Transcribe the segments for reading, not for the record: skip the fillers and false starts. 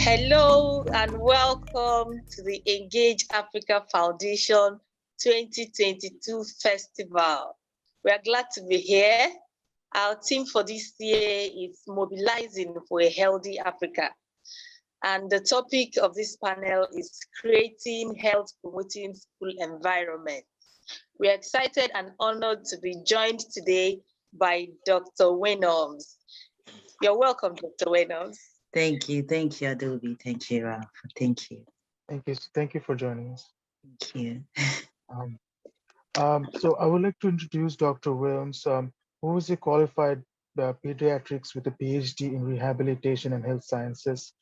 Hello and welcome to the Engage Africa Foundation 2022 Festival. We are glad to be here. Our theme for this year is Mobilizing for a Healthy Africa. And the topic of this panel is Creating Health Promoting School Environment. We are excited and honored to be joined today by Dr. Weyinmi. You're welcome, Dr. Weyinmi. Thank you, Adaobi. Thank you, Raf. Thank you. Thank you for joining us. Thank you. So I would like to introduce Dr. Williams, who is a qualified pediatrics with a PhD in rehabilitation and health sciences.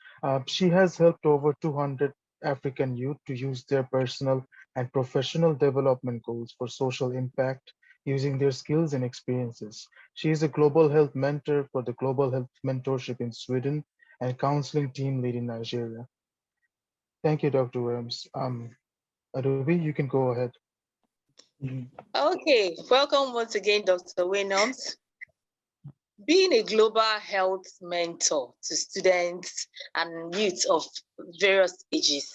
She has helped over 200 African youth to use their personal and professional development goals for social impact using their skills and experiences. She is a global health mentor for the Global Health Mentorship in Sweden and counseling team lead in Nigeria. Thank you, Dr. Williams. Adaobi, you can go ahead. Okay, welcome once again, Dr. Weyinmi. Being a global health mentor to students and youth of various ages,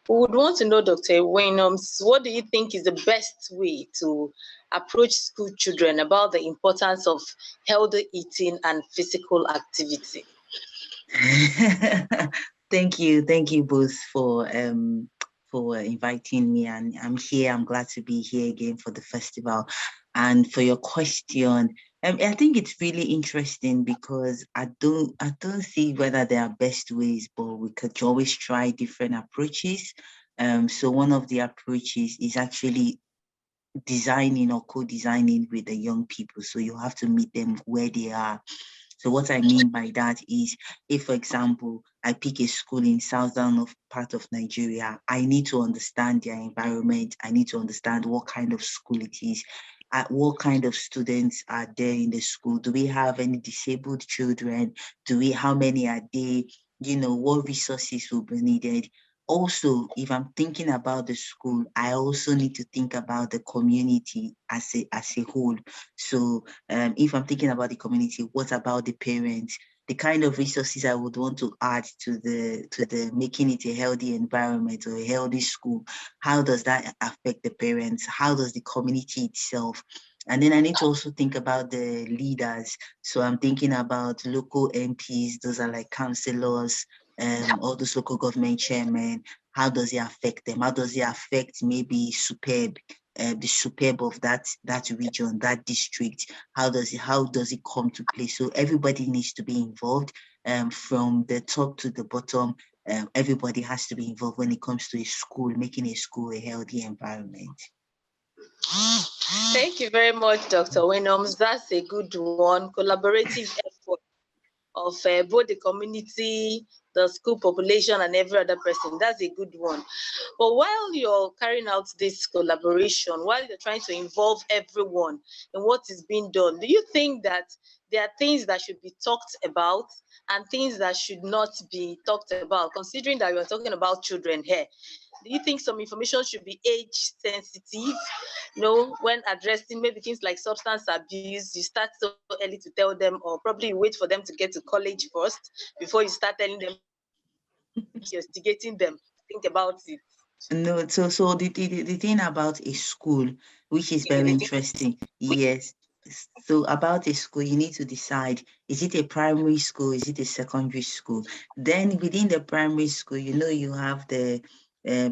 we would want to know, Dr. Weyinmi, what do you think is the best way to approach school children about the importance of healthy eating and physical activity? Thank you both for inviting me, and I'm here. I'm glad to be here again for the festival. And for your question, I think it's really interesting because I don't see whether there are best ways, but we could always try different approaches. So one of the approaches is actually designing or co-designing with the young people. So you have to meet them where they are. So what I mean by that is, if, for example, I pick a school in southern part of Nigeria, I need to understand their environment. I need to understand what kind of school it is, what kind of students are there in the school. Do we have any disabled children? How many are they? What resources will be needed? Also, if I'm thinking about the school, I also need to think about the community as a whole. So if I'm thinking about the community, what about the parents? The kind of resources I would want to add to the making it a healthy environment or a healthy school. How does that affect the parents? How does the community itself? And then I need to also think about the leaders. So I'm thinking about local MPs, those are like councillors, all those local government chairmen. How does it affect them? How does it affect maybe the superb of that region, that district? How does it come to play? So everybody needs to be involved, from the top to the bottom. Everybody has to be involved when it comes to a school, making a school a healthy environment. Thank you very much, Dr. Weyinmi. That's a good one. Collaborative effort of both the community, the school population, and every other person. That's a good one. But while you're carrying out this collaboration, while you're trying to involve everyone in what is being done, do you think that there are things that should be talked about and things that should not be talked about, considering that you're talking about children here? Do you think some information should be age sensitive? When addressing maybe things like substance abuse, you start so early to tell them, or probably you wait for them to get to college first before you start telling them, instigating them. Think about it. No, so the thing about a school, which is very interesting, yes. So about a school, you need to decide, is it a primary school, is it a secondary school? Then within the primary school, you have the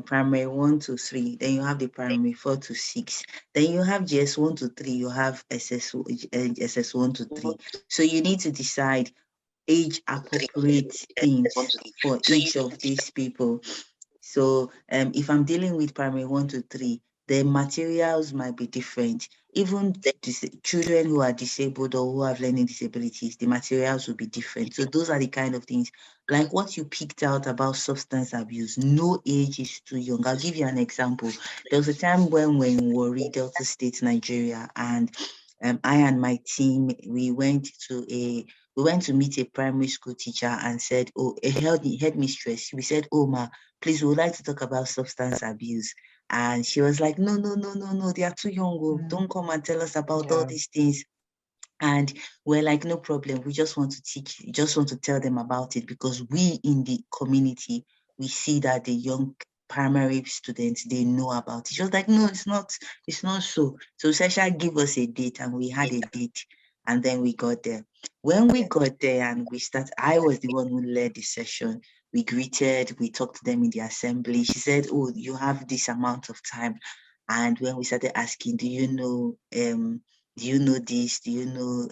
primary 1 to 3, then you have the primary 4 to 6, then you have GS 1 to 3, you have SS 1 to 3. So you need to decide age appropriate things for each of these people. So if I'm dealing with primary 1 to 3, the materials might be different. Even children who are disabled or who have learning disabilities, the materials will be different. So those are the kind of things, like what you picked out about substance abuse. No age is too young. I'll give you an example. There was a time when we're in Warri, Delta State, Nigeria, and I and my team, we went to meet a primary school teacher and said, a headmistress. We said, ma, please, we would like to talk about substance abuse. And she was like, no, they are too young. Don't come and tell us about all these things. And we're like, no problem. We just want to teach, just want to tell them about it, because we in the community, we see that the young primary students, they know about it. She was like, no, it's not so. So Sasha give us a date, and we had a date, and then we got there. When we got there and we start, I was the one who led the session. We greeted, we talked to them in the assembly. She said, oh, you have this amount of time. And when we started asking, do you know this? Do you know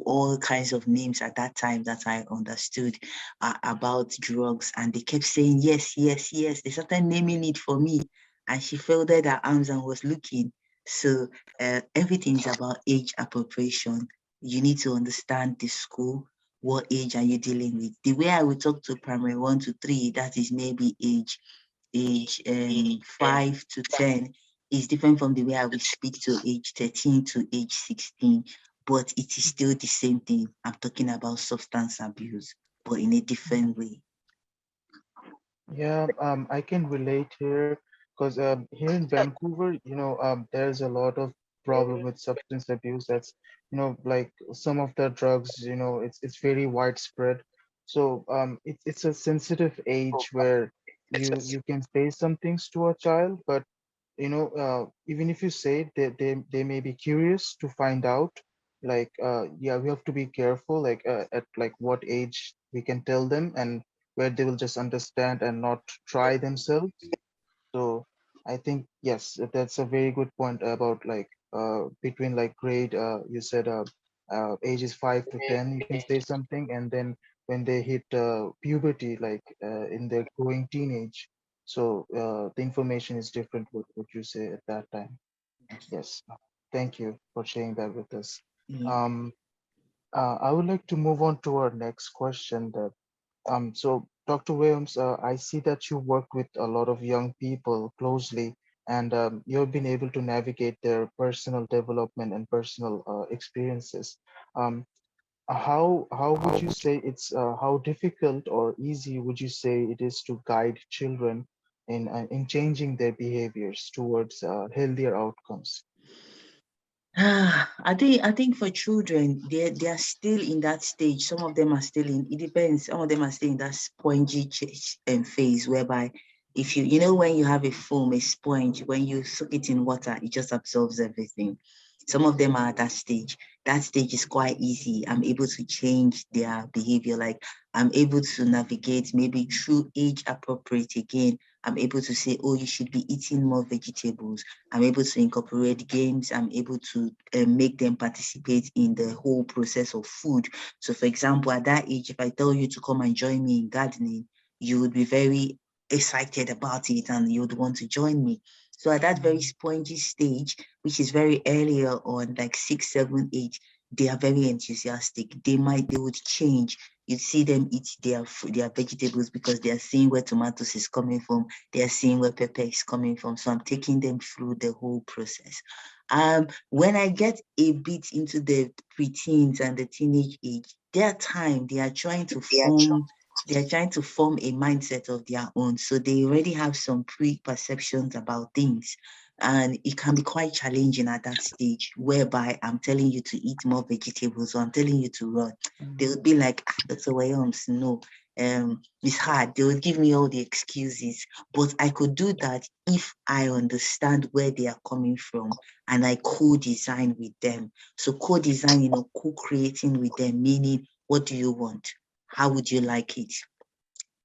all kinds of names at that time that I understood about drugs? And they kept saying, yes, yes, yes. They started naming it for me. And she folded her arms and was looking. So everything is about age appropriation. You need to understand the school. What age are you dealing with? The way I would talk to primary 1 to 3, that is maybe age 5 to 10, is different from the way I will speak to age 13 to age 16, but it is still the same thing. I'm talking about substance abuse, but in a different way. Yeah, I can relate here because here in Vancouver, there's a lot of problem with substance abuse. That's, like some of the drugs, it's very widespread. So it's a sensitive age where you can say some things to a child, but even if you say they may be curious to find out. Like, yeah, we have to be careful, like at like what age we can tell them, and where they will just understand and not try themselves. So I think, yes, that's a very good point about like between like grade, you said ages 5 to 10, you can say something, and then when they hit puberty, like in their growing teenage, so the information is different what you say at that time. Yes, thank you for sharing that with us. Yeah. Um, I would like to move on to our next question. So, Dr. Williams, I see that you work with a lot of young people closely, and you've been able to navigate their personal development and personal experiences. Um, how would you say it's how difficult or easy would you say it is to guide children in changing their behaviors towards healthier outcomes? I think for children, they are still in that stage. Some of them are still in, it depends. Some of them are still in that spongy phase, whereby if when you have a foam, a sponge, when you soak it in water, it just absorbs everything. Some of them are at that stage. That stage is quite easy. I'm able to change their behavior. Like, I'm able to navigate maybe through age appropriate again. I'm able to say, oh, you should be eating more vegetables. I'm able to incorporate games. I'm able to make them participate in the whole process of food. So, for example, at that age, if I tell you to come and join me in gardening, you would be very excited about it and you would want to join me. So at that very spongy stage, which is very earlier on, like 6, 7, 8, they are very enthusiastic. They would change. You see them eat their vegetables because they are seeing where tomatoes is coming from. They are seeing where pepper is coming from. So I'm taking them through the whole process. When I get a bit into the preteens and the teenage age, their time, they are trying to form a mindset of their own. So they already have some pre-perceptions about things. And it can be quite challenging at that stage, whereby I'm telling you to eat more vegetables or I'm telling you to run. They would be like, Dr. Williams, no, it's hard. They would give me all the excuses. But I could do that if I understand where they are coming from and I co-design with them. So co-design, co-creating with them, meaning, what do you want? How would you like it?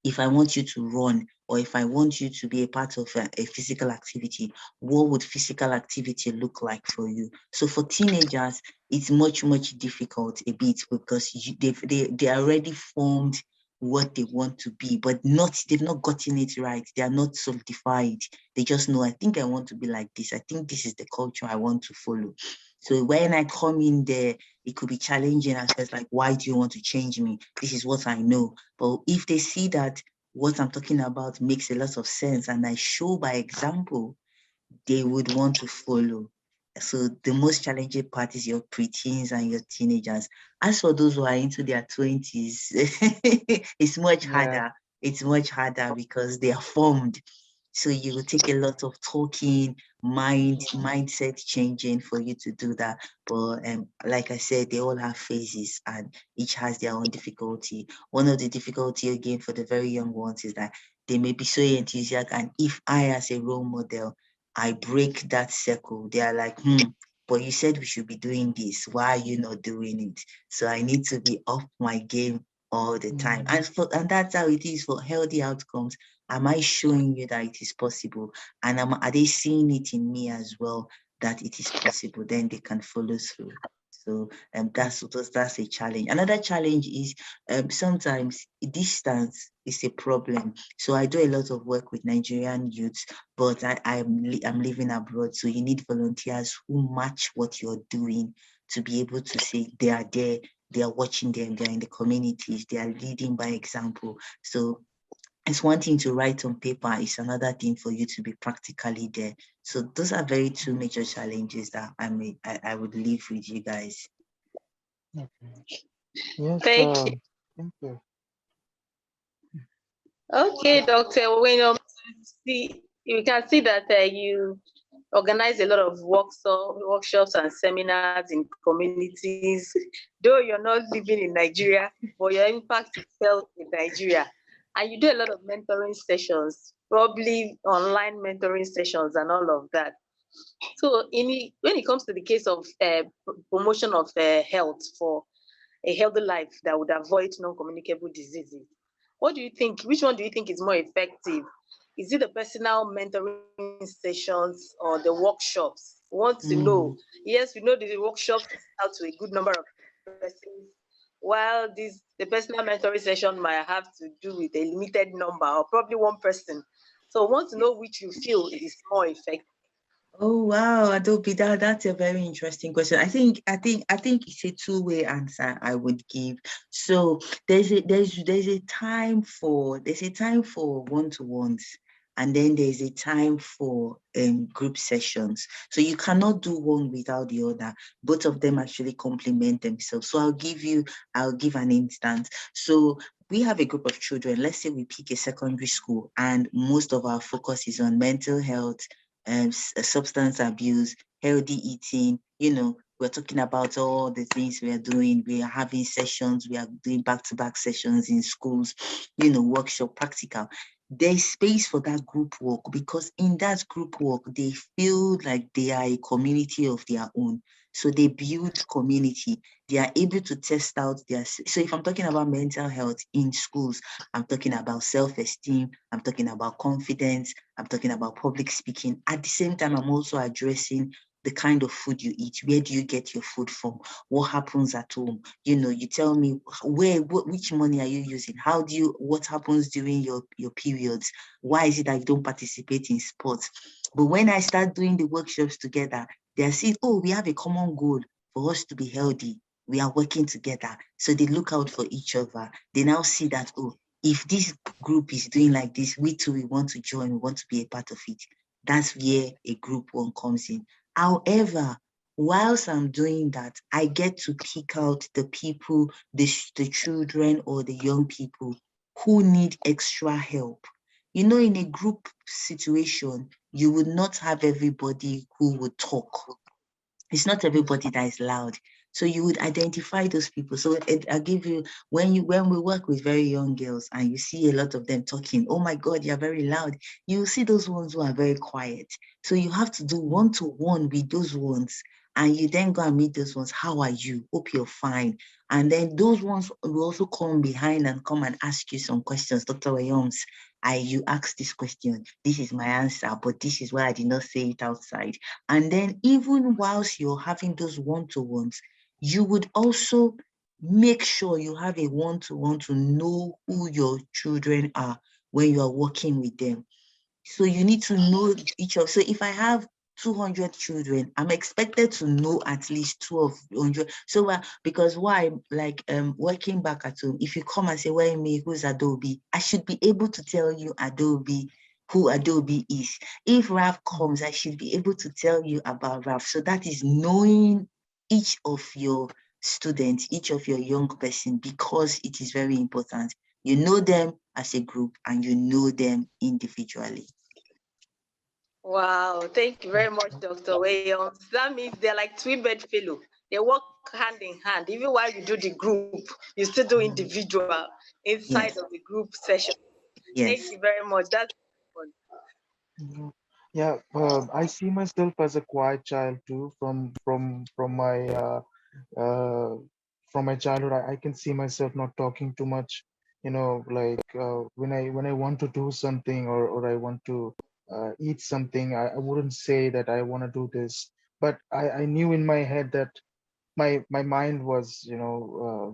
If I want you to run, or if I want you to be a part of a physical activity, what would physical activity look like for you? So for teenagers, it's much, much difficult a bit because they already formed what they want to be, but they've not gotten it right. They are not solidified. They just know, I think I want to be like this. I think this is the culture I want to follow. So when I come in there, it could be challenging at first, like, why do you want to change me? This is what I know. But if they see that what I'm talking about makes a lot of sense and I show by example, they would want to follow. So the most challenging part is your preteens and your teenagers. As for those who are into their 20s, it's much Yeah. harder. It's much harder because they are formed. So you will take a lot of talking, mindset changing for you to do that. But like I said, they all have phases and each has their own difficulty. One of the difficulty again for the very young ones is that they may be so enthusiastic, and if I as a role model, I break that circle, they are like, but you said we should be doing this. Why are you not doing it? So I need to be off my game all the time. And that's how it is for healthy outcomes. Am I showing you that it is possible? And are they seeing it in me as well, that it is possible? Then they can follow through. So that's a challenge. Another challenge is sometimes distance is a problem. So I do a lot of work with Nigerian youths, but I'm living abroad. So you need volunteers who match what you're doing to be able to say they are there, they are watching them, they're in the communities, they are leading by example. So it's one thing to write on paper, it's another thing for you to be practically there. So those are very two major challenges that I would leave with you guys. Okay. Yes, Thank you. thank you. Okay, Dr. When see, you can see that you organize a lot of workshops and seminars in communities. Though you're not living in Nigeria, but your impact is felt in Nigeria. And you do a lot of mentoring sessions, probably online mentoring sessions and all of that. So when it comes to the case of promotion of health for a healthy life that would avoid non-communicable diseases, what do you think? Which one do you think is more effective? Is it the personal mentoring sessions or the workshops? We want to know. Yes, we know the workshops out to a good number of persons, while the personal mentoring session might have to do with a limited number or probably one person. So we want to know which you feel is more effective. Oh wow, Adobe, that's a very interesting question. I think it's a two-way answer I would give. So there's a time for one-to-ones, and then there's a time for group sessions. So you cannot do one without the other. Both of them actually complement themselves. So I'll give an instance. So we have a group of children. Let's say we pick a secondary school, and most of our focus is on mental health, substance abuse, healthy eating. We're talking about all the things we are doing. We are having sessions, we are doing back-to-back sessions in schools, workshop, practical. There's space for that group work because in that group work, they feel like they are a community of their own. So they build community. They are able to test out so if I'm talking about mental health in schools, I'm talking about self-esteem, I'm talking about confidence, I'm talking about public speaking. At the same time, I'm also addressing the kind of food you eat. Where do you get your food from? What happens at home? You tell me which money are you using? What happens during your periods? Why is it that you don't participate in sports? But when I start doing the workshops together, they see, oh, we have a common goal for us to be healthy. We are working together. So they look out for each other. They now see that, oh, if this group is doing like this, we too, we want to join, we want to be a part of it. That's where a group one comes in. However, whilst I'm doing that, I get to pick out the people, the children or the young people who need extra help. In a group situation, you would not have everybody who would talk. It's not everybody that is loud. So you would identify those people. So I'll give you, when we work with very young girls and you see a lot of them talking, oh my God, you're very loud. You see those ones who are very quiet. So you have to do one-to-one with those ones. And you then go and meet those ones. How are you? Hope you're fine. And then those ones will also come behind and come and ask you some questions. Dr. Williams, you asked this question. This is my answer, but this is why I did not say it outside. And then even whilst you're having those one-to-ones, you would also make sure you have a one-to-one to know who your children are when you are working with them. So you need to know each of. So if I have 200 children, I'm expected to know at least 200. So because why, like working back at home, if you come and say, Weyinmi, who's Adaobi? I should be able to tell you who Adaobi is. If Raf comes, I should be able to tell you about Raf. So that is knowing each of your students, each of your young person, because it is very important. You know them as a group and you know them individually. Wow, thank you very much, Dr. Williams. That means they're like twin bedfellow. They work hand in hand. Even while you do the group, you still do individual inside Yes, of the group session. Thank yes, you very much. That's fun. Mhm. Yeah, I see myself as a quiet child too. Uh, from my childhood, I can see myself not talking too much. Like when I want to do something, or I want to eat something, I wouldn't say that I want to do this, but I knew in my head that my mind was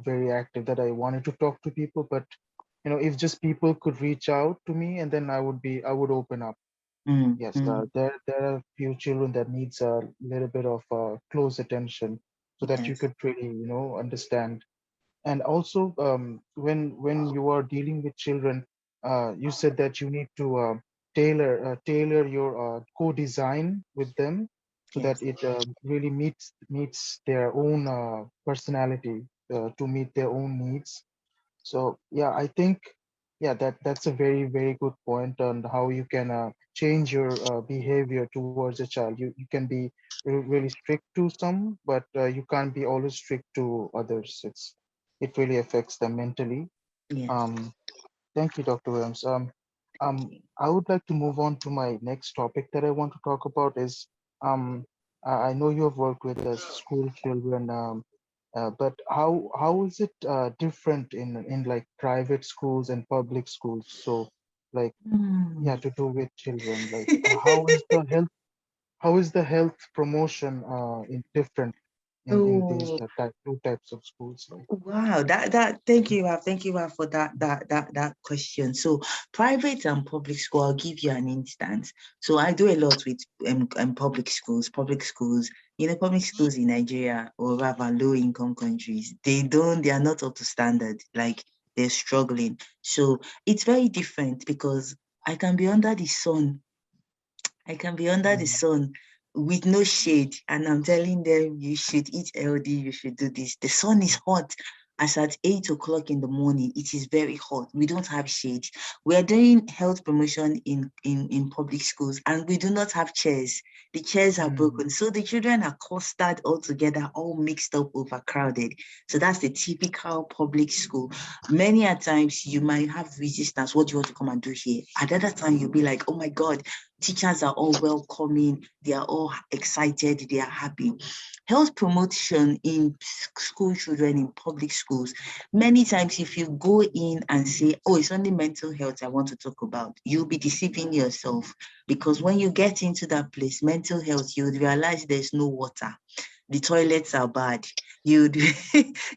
very active, that I wanted to talk to people, but if just people could reach out to me, and then I would open up. mm, Yes, mm, there are few children that needs a little bit of close attention, so that you yes, could really, understand. And also, when you are dealing with children, you said that you need to tailor your co-design with them, so that yes, it really meets their own personality, to meet their own needs. So yeah, I think, yeah, that's a very, very good point on how you can change your behavior towards a child. You can be really strict to some, but you can't be always strict to others. It really affects them mentally. yes. Um, Thank you, Dr. Williams. I would like to move on to my next topic that I want to talk about is, I know you have worked with school children, but how is it different in like private schools and public schools? So, like, yeah, Mm. to do with children, like, how is the health promotion in different in these Oh, two types of schools? Like, wow, that thank you, Raf, for that question. So private and public school, I'll give you an instance. So I do a lot with public schools. Public schools in Nigeria, or rather low income countries, they are not up to standard. Like, they're struggling. So it's very different, because I can be under the sun I can be under the mm, sun with no shade, and I'm telling them, you should eat healthy, you should do this. The sun is hot. As at 8 o'clock in the morning, it is very hot. We don't have shade. We are doing health promotion in public schools, and we do not have chairs. The chairs are mm, broken. So the children are clustered all together, all mixed up, overcrowded. So that's the typical public school. Many a times you might have resistance. What do you want to come and do here? At the other time, you'll be like, oh my God, teachers are all welcoming, they are all excited, they are happy. Health promotion in school children in public schools, many times if you go in and say, oh, it's only mental health I want to talk about, you'll be deceiving yourself, because when you get into that place, mental health, you would realize there's no water, the toilets are bad. You'd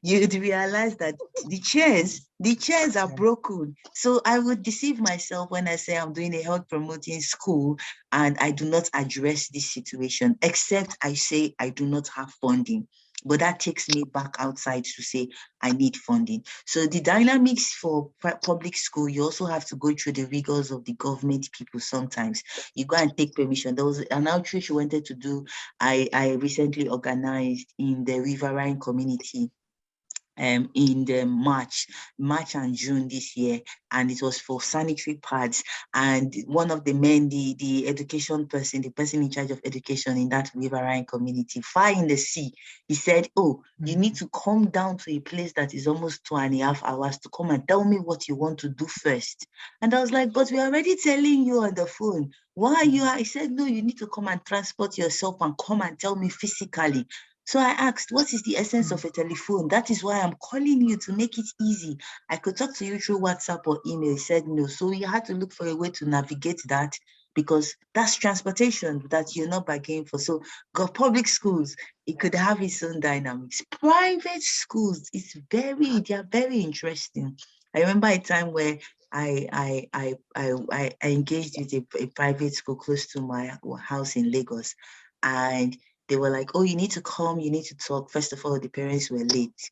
you'd realize that the chairs are yeah. broken. So I would deceive myself when I say I'm doing a health promoting school and I do not address this situation, except I say I do not have funding. But that takes me back outside to say I need funding. So the dynamics for public school, you also have to go through the rigors of the government people sometimes. You go and take permission. There was an outreach we wanted to do. I recently organized in the riverine community in the March and June this year, and it was for sanitary pads. And one of the men, the education person, the person in charge of education in that riverine community, far in the sea, he said, "Oh, you need Mm, to come down to a place that is almost 2.5 hours to come and tell me what you want to do first." And I was like, "But we're already telling you on the phone. Why are you?" mm, I said, "No, you need to come and transport yourself and come and tell me physically." So I asked, what is the essence mm, of a telephone? That is why I'm calling you, to make it easy. I could talk to you through WhatsApp or email. He said no. So we had to look for a way to navigate that, because that's transportation that you're not bargaining for. So public schools, it could have its own dynamics. Private schools, they are very interesting. I remember a time where I engaged with a private school close to my house in Lagos. And they were like, oh, you need to come, you need to talk. First of all, the parents were late.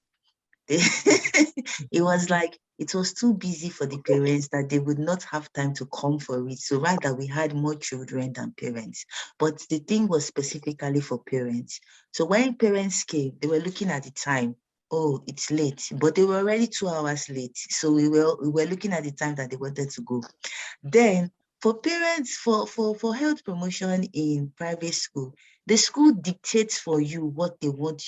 It was like, it was too busy for the parents that they would not have time to come for it. So rather, we had more children than parents. But the thing was specifically for parents. So when parents came, they were looking at the time. Oh, it's late. But they were already 2 hours late. So we were looking at the time that they wanted to go. Then for parents, for health promotion in private school, the school dictates for you what they want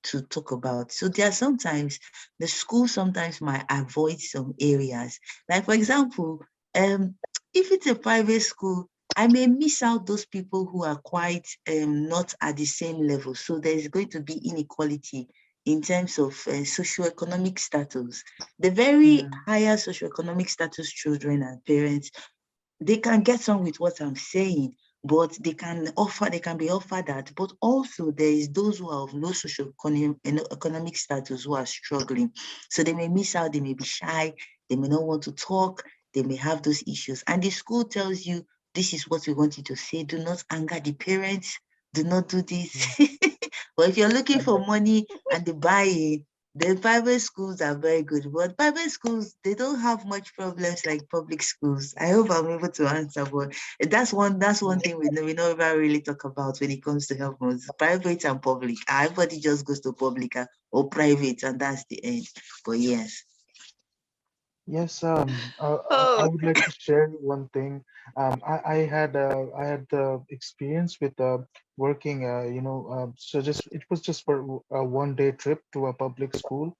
to talk about. So there are sometimes the school sometimes might avoid some areas. Like for example, if it's a private school, I may miss out those people who are quite not at the same level. So there's going to be inequality in terms of socioeconomic status. The very higher socioeconomic status children and parents, they can get on with what I'm saying, but they can be offered that. But also there is those who are of low socioeconomic status who are struggling. So they may miss out, they may be shy, they may not want to talk, they may have those issues. And the school tells you, this is what we want you to say. Do not anger the parents. Do not do this. But if you're looking for money and the buy-in, the private schools are very good, but private schools, they don't have much problems like public schools. I hope I'm able to answer, but that's one thing we never really talk about when it comes to health modes. Private and public. Everybody just goes to public or private, and that's the end. But yes. Yes, I would like to share one thing. I had the experience with working, so it was just for a 1 day trip to a public school.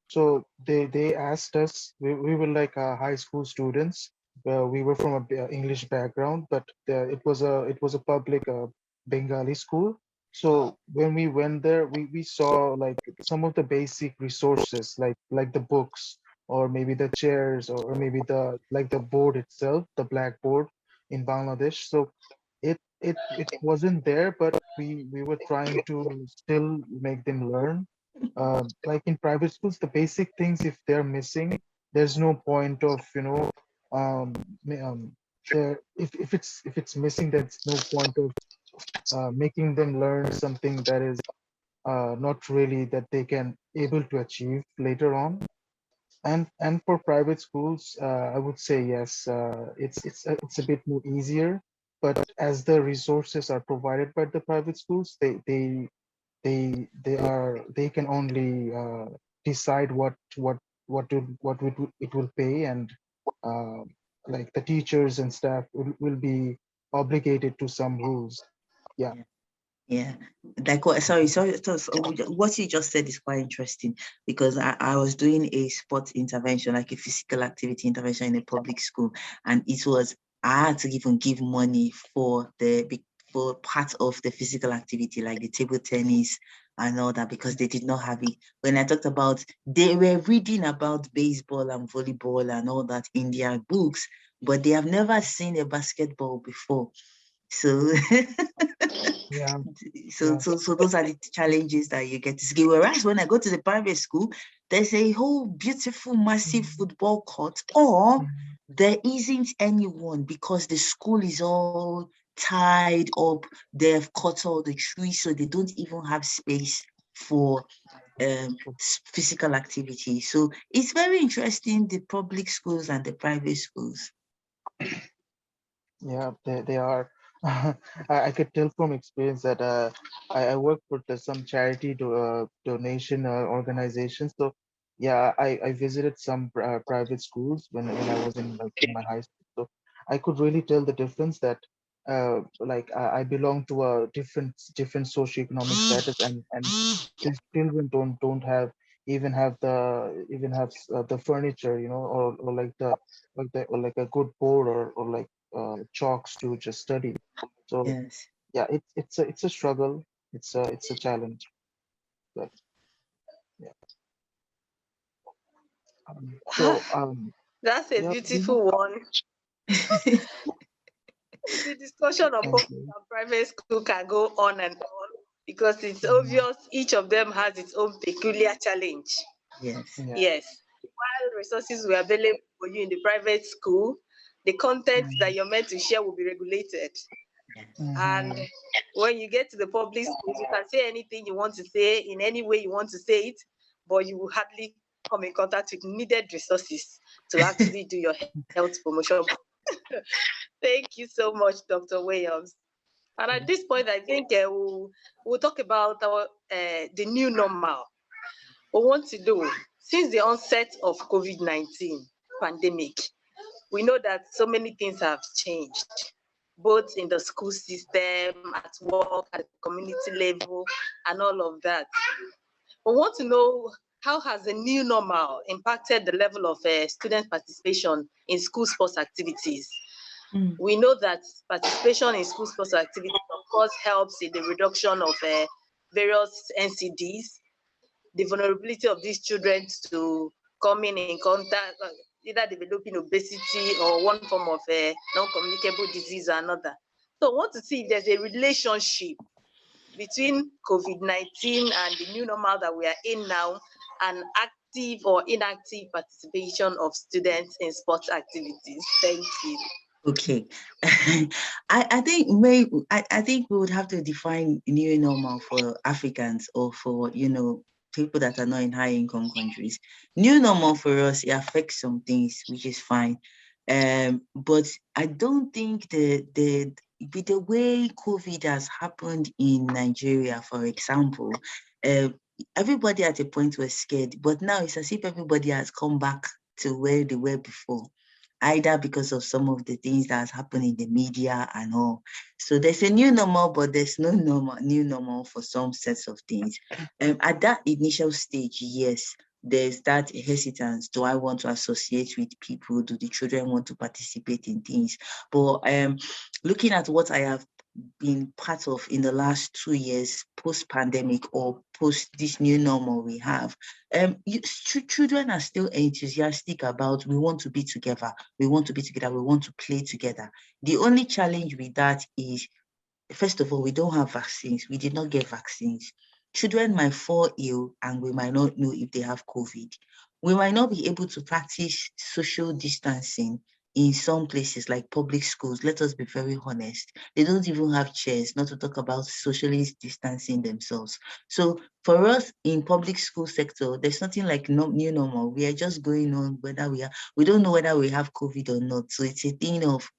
So they asked us, we were like high school students. We were from a English background, but it was a public Bengali school. So when we went there, we saw like some of the basic resources, like the books, or maybe the chairs, or maybe the board itself, the blackboard in Bangladesh. So it wasn't there, but we were trying to still make them learn. Like in private schools, the basic things, if they're missing, there's no point of, there if it's missing, there's no point of making them learn something that is not really that they can able to achieve later on. And for private schools, I would say yes, it's a bit more easier. But as the resources are provided by the private schools, they can only decide what it will pay, and uh, like the teachers and staff will be obligated to some rules. Yeah. Yeah, like what? Sorry. So what you just said is quite interesting, because I was doing a sports intervention, like a physical activity intervention in a public school, and I had to even give money for part of the physical activity, like the table tennis and all that, because they did not have it. When I talked about, they were reading about baseball and volleyball and all that in their books, but they have never seen a basketball before. So Yeah. so those are the challenges that you get to see. Whereas when I go to the private school, there's a whole beautiful, massive football court, or there isn't anyone because the school is all tied up. They've cut all the trees, so they don't even have space for physical activity. So it's very interesting, the public schools and the private schools. Yeah, they are. I could tell from experience that I work for some charity donation organizations. So yeah, I visited some private schools when I was in my high school. So I could really tell the difference that like I belong to a different socioeconomic status, and these children don't have the furniture, or like a good board, or like chalks to just study. So Yes. yeah, it's a struggle. It's a challenge. But yeah. So That's a yeah, beautiful one. The discussion on thank public you. and private school can go on and on, because it's Mhm. obvious each of them has its own peculiar challenge. Yes. Yeah. Yes. While resources were available for you in the private school, the content that Mhm. you're meant to share will be regulated. Yes. And Mhm. when you get to the public schools, you can say anything you want to say in any way you want to say it, but you will hardly come in contact with needed resources to actually do your health promotion. Thank you so much, Dr. Williams. And at this point, I think we'll talk about the new normal. We want to know, since the onset of COVID-19 pandemic, we know that so many things have changed, both in the school system, at work, at the community level, and all of that. We want to know, how has the new normal impacted the level of student participation in school sports activities? We know that participation in school sports activities, of course, helps in the reduction of various NCDs, the vulnerability of these children to coming in contact, either developing obesity or one form of non-communicable disease or another. So I want to see if there's a relationship between COVID-19 and the new normal that we are in now, and active or inactive participation of students in sports activities. Thank you. Okay, I think I think we would have to define new normal for Africans, or for people that are not in high income countries. New normal for us, it affects some things, which is fine. But I don't think with the way COVID has happened in Nigeria, for example, everybody at a point was scared, but now it's as if everybody has come back to where they were before, either because of some of the things that has happened in the media and all. So there's a new normal, but there's no new normal for some sets of things. At that initial stage, yes, there's that hesitance. Do I want to associate with people? Do the children want to participate in things? But looking at what I have been part of in the last 2 years, post-pandemic or post this new normal we have, children are still enthusiastic about, we want to be together, we want to play together. The only challenge with that is, first of all, we don't have vaccines. We did not get vaccines. Children might fall ill and we might not know if they have COVID. We might not be able to practice social distancing in some places like public schools. Let us be very honest. They don't even have chairs, not to talk about socially distancing themselves. So for us in public school sector, there's nothing like new normal. We are just going on whether we don't know whether we have COVID or not. So it's a thing of,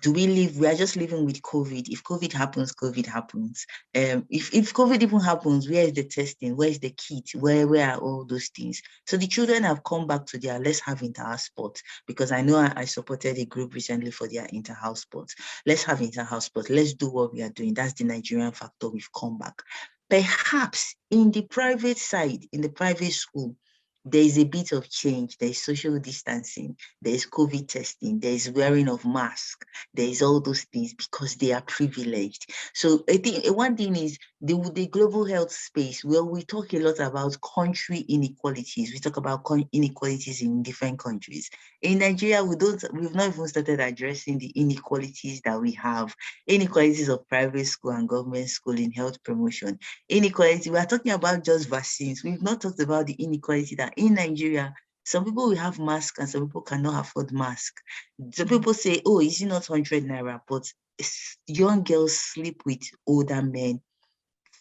do we live? We are just living with COVID. If COVID happens, COVID happens. If COVID even happens, where is the testing? Where is the kit? Where are all those things? So the children have come back to their, let's have inter-house sports, because I know I supported a group recently for their inter-house sports. Let's have inter-house sports. Let's do what we are doing. That's the Nigerian factor. We've come back. Perhaps in the private side, in the private school, there is a bit of change. There is social distancing, there is COVID testing, there is wearing of mask, there is all those things because they are privileged. So I think one thing is the global health space, where we talk a lot about country inequalities. We talk about inequalities in different countries. In Nigeria, we've not even started addressing the inequalities that we have. Inequalities of private school and government school in health promotion. Inequality, we are talking about just vaccines. We've not talked about the inequality that in Nigeria, some people will have masks and some people cannot afford masks. Some people say, oh, is it not 100 naira? But young girls sleep with older men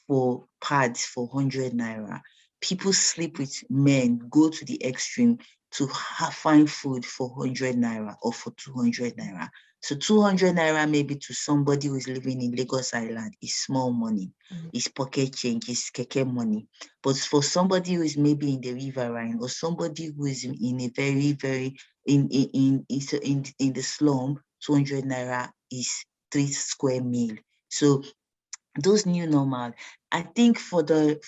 for pads for 100 naira. People sleep with men, go to the extreme to find food for 100 naira or for 200 naira. So 200 naira maybe to somebody who is living in Lagos Island is small money. It's pocket change, it's keke money. But for somebody who is maybe in the riverine, or somebody who is in a very, very, in the slum, 200 naira is 3 square meal. So those new normal, I think for the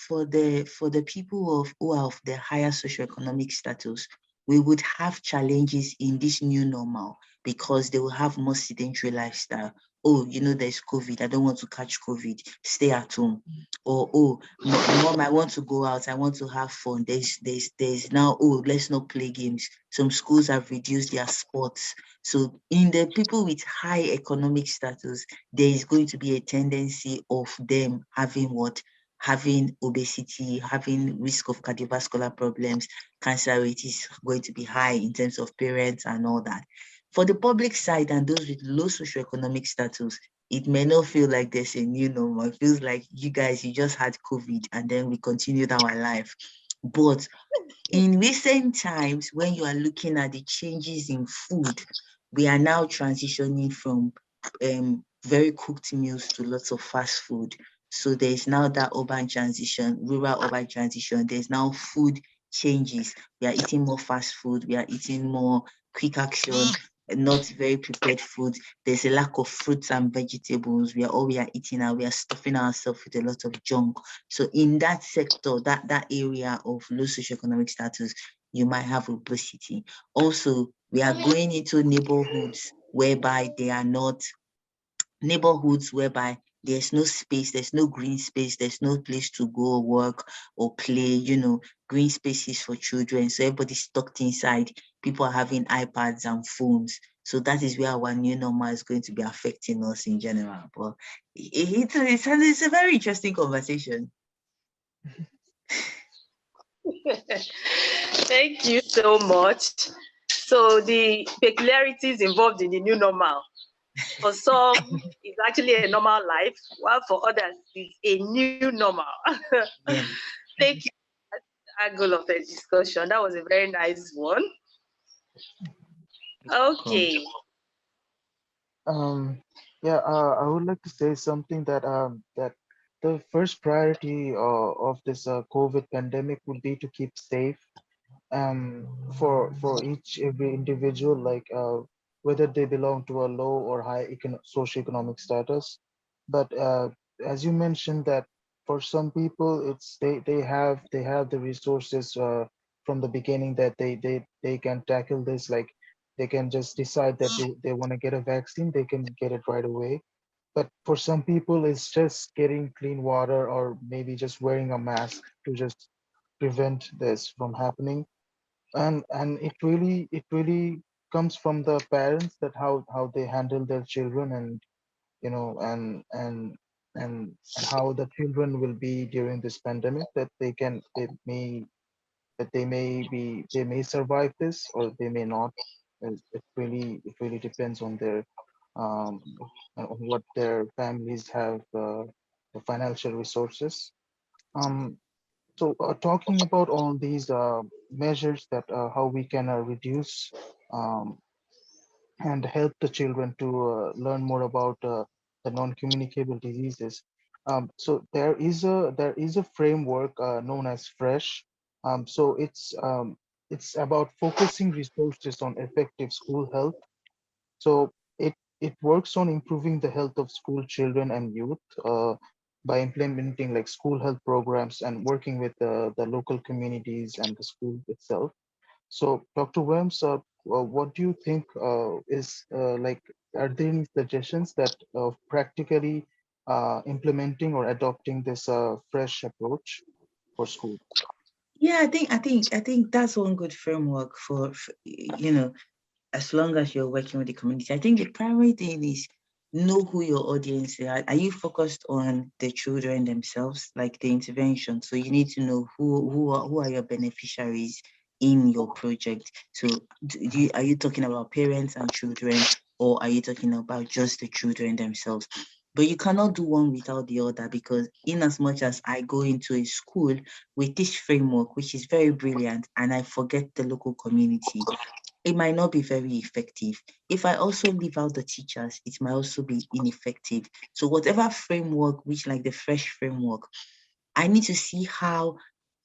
people who are of the higher socioeconomic status, we would have challenges in this new normal because they will have more sedentary lifestyle. Oh, there's COVID, I don't want to catch COVID, stay at home. Or, oh, mom, I want to go out, I want to have fun. There's now, oh, let's not play games. Some schools have reduced their sports. So in the people with high economic status, there is going to be a tendency of them having obesity, having risk of cardiovascular problems. Cancer rate is going to be high in terms of parents and all that. For the public side and those with low socioeconomic status, it may not feel like there's a new normal. It feels like you just had COVID and then we continued our life. But in recent times, when you are looking at the changes in food, we are now transitioning from very cooked meals to lots of fast food. So there's now that urban transition, rural urban transition. There's now food changes. We are eating more fast food. We are eating more quick action, not very prepared food. There's a lack of fruits and vegetables. We are eating and we are stuffing ourselves with a lot of junk. So in that sector, that area of low socioeconomic status, you might have obesity. Also, we are going into neighborhoods whereby they are not neighborhoods whereby there's no space, there's no green space, there's no place to go work or play, green spaces for children. So everybody's stuck inside. People are having iPads and phones. So that is where our new normal is going to be affecting us in general. But it's a very interesting conversation. Thank you so much. So the peculiarities involved in the new normal, for some, it's actually a normal life, while for others, it's a new normal. Yeah. Thank you for that angle of the discussion. That was a very nice one. Okay. Yeah, I would like to say something that the first priority of this COVID pandemic would be to keep safe for each every individual, like whether they belong to a low or high socioeconomic status. But as you mentioned, that for some people, they have the resources from the beginning, that they can tackle this. Like they can just decide that they want to get a vaccine, they can get it right away. But for some people, it's just getting clean water, or maybe just wearing a mask to just prevent this from happening. And it really comes from the parents, that how they handle their children, and and how the children will be during this pandemic, that they may survive this, or they may not. It really depends on their um on what their families have, the financial resources. um Talking about all these measures, that how we can reduce um, and help the children to learn more about the non-communicable diseases. There is a framework known as FRESH. It's about focusing resources on effective school health. So it works on improving the health of school children and youth by implementing like school health programs and working with the local communities and the school itself. So, Dr. Williams, what do you think is like? Are there any suggestions that practically implementing or adopting this fresh approach for school? Yeah, I think that's one good framework for as long as you're working with the community. I think the primary thing is know who your audience are. Are you focused on the children themselves, like the intervention? So you need to know who are your beneficiaries in your project. So are you talking about parents and children, or are you talking about just the children themselves? But you cannot do one without the other, because in as much as I go into a school with this framework, which is very brilliant, and I forget the local community, it might not be very effective. If I also leave out the teachers, it might also be ineffective. So whatever framework, which like the fresh framework, I need to see how,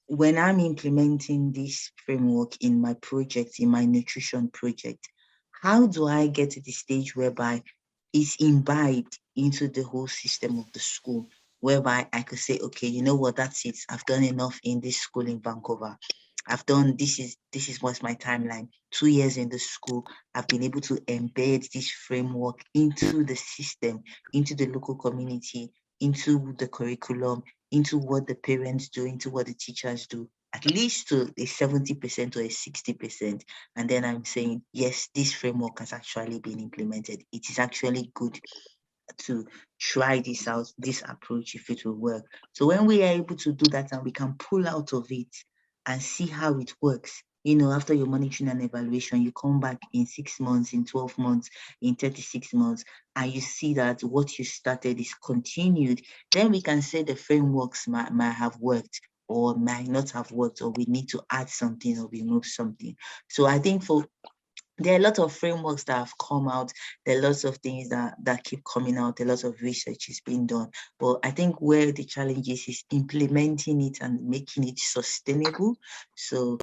when I'm implementing this framework in my project, in my nutrition project, how do I get to the stage whereby it's imbibed into the whole system of the school, whereby I could say, okay, you know what, that's it. I've done enough in this school in Vancouver. I've done this is what's my timeline. 2 years in the school, I've been able to embed this framework into the system, into the local community, into the curriculum, into what the parents do, into what the teachers do, at least to a 70% or a 60%. And then I'm saying, yes, this framework has actually been implemented. It is actually good to try this out, this approach, if it will work. So when we are able to do that and we can pull out of it and see how it works, after your monitoring and evaluation, you come back in 6 months, in 12 months, in 36 months, and you see that what you started is continued, then we can say the frameworks might have worked or might not have worked, or we need to add something or remove something. So I think for there are a lot of frameworks that have come out. There are lots of things that keep coming out. A lot of research is being done. But I think where the challenge is implementing it and making it sustainable. So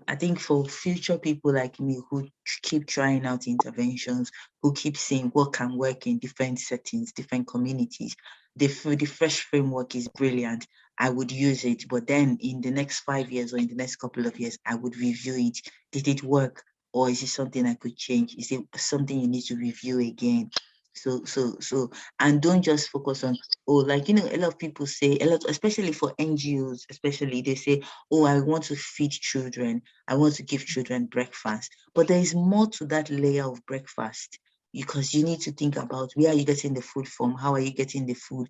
I think for future people like me who keep trying out interventions, who keep seeing what can work in different settings, different communities, the fresh framework is brilliant. I would use it. But then in the next 5 years or in the next couple of years, I would review it. Did it work? Or is it something I could change? Is it something you need to review again? So, and don't just focus on, oh, like, a lot of people say, especially for NGOs, especially, they say, oh, I want to feed children. I want to give children breakfast. But there is more to that layer of breakfast, because you need to think about, where are you getting the food from? How are you getting the food?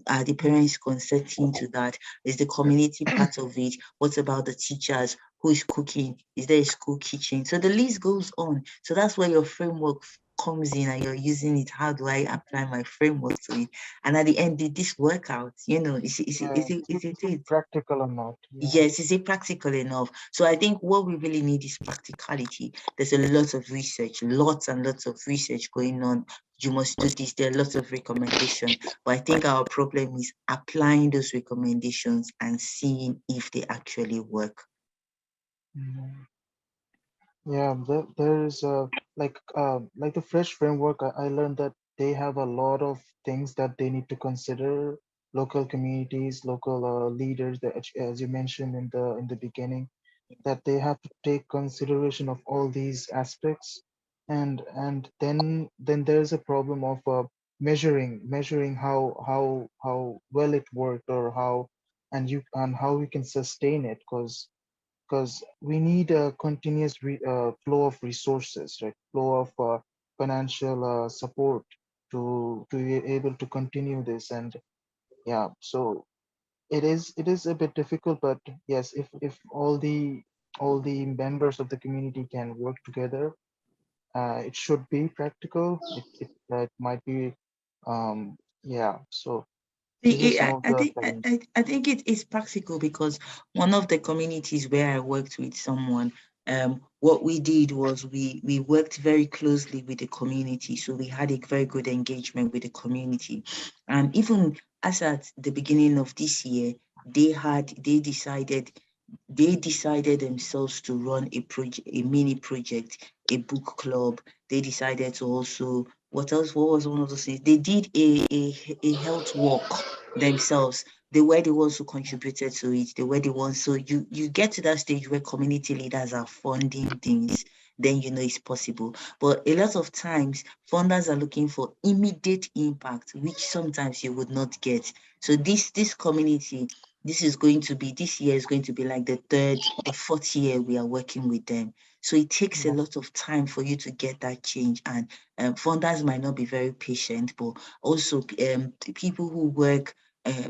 Are the parents consenting to that? Is the community part of it? What about the teachers? Who is cooking? Is there a school kitchen? So the list goes on. So that's where your framework comes in, and you're using it. How do I apply my framework to it? And at the end, did this work out? Yeah. Is Is it it it? practical or not? Yeah. Yes, is it practical enough? So I think what we really need is practicality. There's a lot of research, lots and lots of research going on. You must do this. There are lots of recommendations. But I think our problem is applying those recommendations and seeing if they actually work. Mhm. Yeah, there is like the fresh framework. I learned that they have a lot of things that they need to consider. Local communities, local leaders, that, as you mentioned in the beginning, that they have to take consideration of all these aspects, and then there's a problem of measuring how well it worked, or how and how we can sustain it, because we need a continuous flow of resources, right? Flow of financial support to be able to continue this. And yeah, so it is a bit difficult, but yes, if all the members of the community can work together, it should be practical. It might be, yeah. So these are some of I the think challenges. I think it is practical, because one of the communities where I worked with someone, what we did was we worked very closely with the community. So we had a very good engagement with the community. And even as at the beginning of this year, they had they decided themselves to run a mini project, a book club. They decided to also, what else? What was one of those things? They did a health walk themselves. They were the ones who contributed to it. They were the ones. So you get to that stage where community leaders are funding things, then you know it's possible. But a lot of times, funders are looking for immediate impact, which sometimes you would not get. So this community, this year is going to be like the fourth year we are working with them. So it takes a Yeah, lot of time for you to get that change. And funders might not be very patient, but also people who work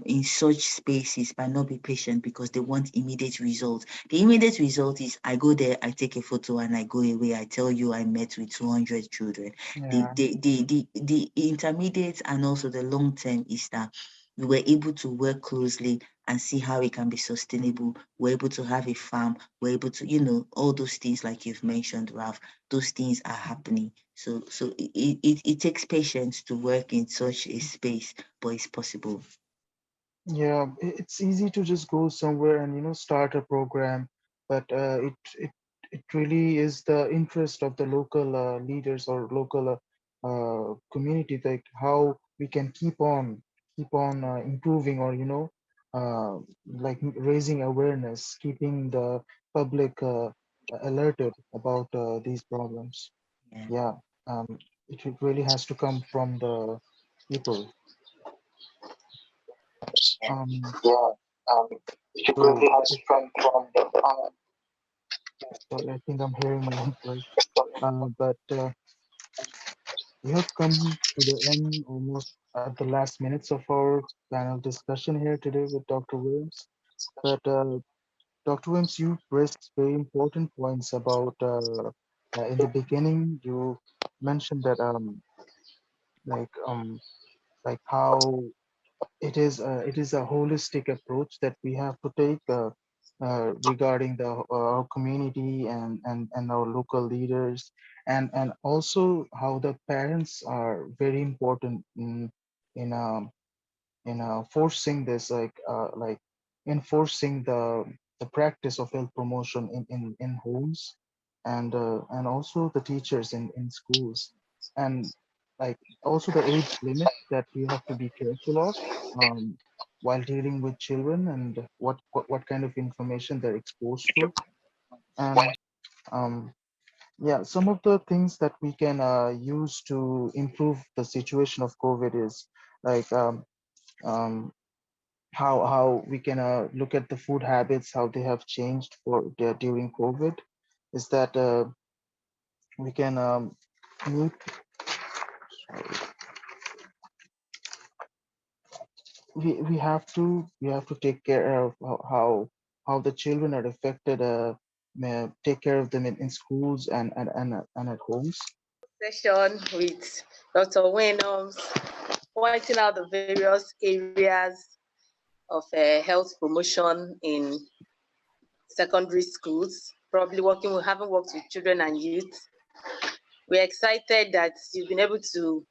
in such spaces might not be patient, because they want immediate results. The immediate result is, I go there, I take a photo, and I go away. I tell you I met with 200 children. yeah, The intermediate and also the long term is that we were able to work closely and see how it can be sustainable. We're able to have a farm. We're able to, all those things like you've mentioned, Ralph, those things are happening. So it takes patience to work in such a space, but it's possible. yeah. It's easy to just go somewhere and start a program, but it really is the interest of the local leaders or local community, like how we can keep on improving, or like raising awareness, keeping the public alerted about these problems. Yeah. Yeah, it really has to come from the people. Um, Yeah, um, it so really has come from the sorry, I think I'm hearing my own voice. But we have come to the end, almost at the last minutes of our panel discussion here today with Dr. Williams. But Dr. Williams, you raised very important points about in the beginning. You mentioned that like um like how it is a holistic approach that we have to take. regarding our community and our local leaders, and also how the parents are very important in forcing this, like enforcing the practice of health promotion in homes, and also the teachers in schools, and like also the age limit that we have to be careful of um, while dealing with children, and what kind of information they're exposed to. And yeah, some of the things that we can use to improve the situation of COVID is like um, how we can look at the food habits, how they have changed during COVID, is that we can meet, we have to take care of how the children are affected, take care of them in schools and at homes. Session with Dr. Weyinmi, pointing out the various areas of health promotion in secondary schools, probably having worked with children and youth. We're excited that you've been able to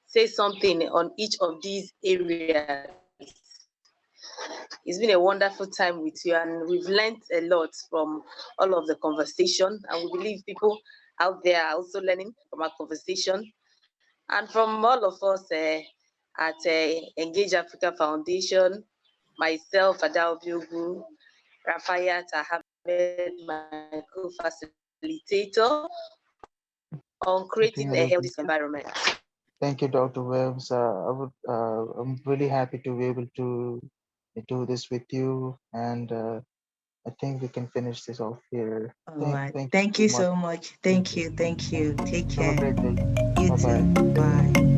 say something on each of these areas. It's been a wonderful time with you, and we've learned a lot from all of the conversation, and we believe people out there are also learning from our conversation and from all of us at Engage Africa Foundation, myself, Adaobi, Ugwu, Rafayat, Ahamed, my co-facilitator, on creating a healthy environment. Thank you, Dr. Webbs. I'm really happy to be able to do this with you, and I think we can finish this off here. All right. Thank you Thank so you much. so much. Thank you. Thank you. Take Have a care. great day. You Bye too. bye. Bye.